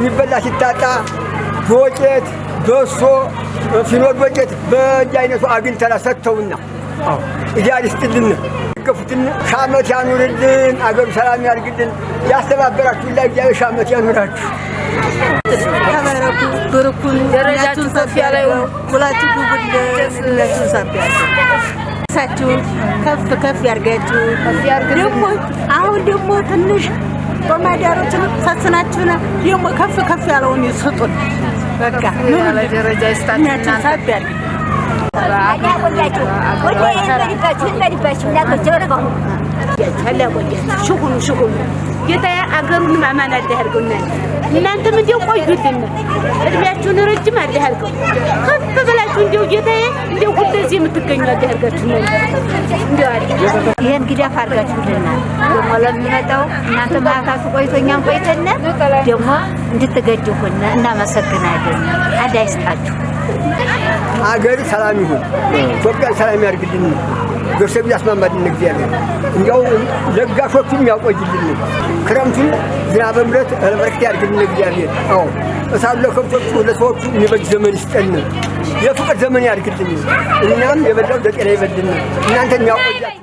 የሚበላ ሲታጣ ዶቄት በሶ ሲኖር ዶቄት በየአይነቱ አግኝተና ሰጥተውና እግዚአብሔር ይስጥልን ገፉትን ሻመት ያኑርልን አገሩ ሰላም ያርግልን ያስተባበራችሁ ላይ እግዚአብሔር ሻመት ያኑራችሁ ተባረኩ ብሩኩን ደረጃችሁን ከፍ ያለው ሁላችሁ ጉብለቱን ሰፍ ያለው ሳችሁ ከፍ ያርጋችሁ ደግሞ አሁን ደግሞ ትንሽ በማዳሮችን ሰስናችሁና ደግሞ ከፍ ያለውን ይስጡን በቃ ያለ ደረጃ ይስጣችሁና ሰፍ ያርግ شكون ጌታ አገሩን ማማን አደርገውና እናንተም እንደው ቆዩልን እድሜያችሁን ረጅም አደርገው ከፍ ብላችሁ እንደው ጌታዬ እንደው ሁልዚህ የምትገኙ አደርጋችሁ ነው እንደው ይሄን ግዳፍ አድርጋችሁልና ደግሞ ለሚመጣው እናንተ ማታችሁ ቆይቶኛም ቆይተና ደግሞ እንድትገጁና እናመሰግናለን አዳይስጣችሁ አገር ሰላም ይሁን ኢትዮጵያ ሰላም ያርግልን ገርሰብ ያስማማልን እግዚአብሔር እንዴው ለጋሾቹም ያቆይልን ክረምቱን ዝናብ ምረት በረከት ያርግልን እግዚአብሔር አዎ እሳሉ ለከብቶቹ ለሰዎቹ የሚበጅ ዘመን ይስጠን የፍቅር ዘመን ያርግልን እኛም የበላው ለጤና ይበልን እናንተም ያቆያችሁ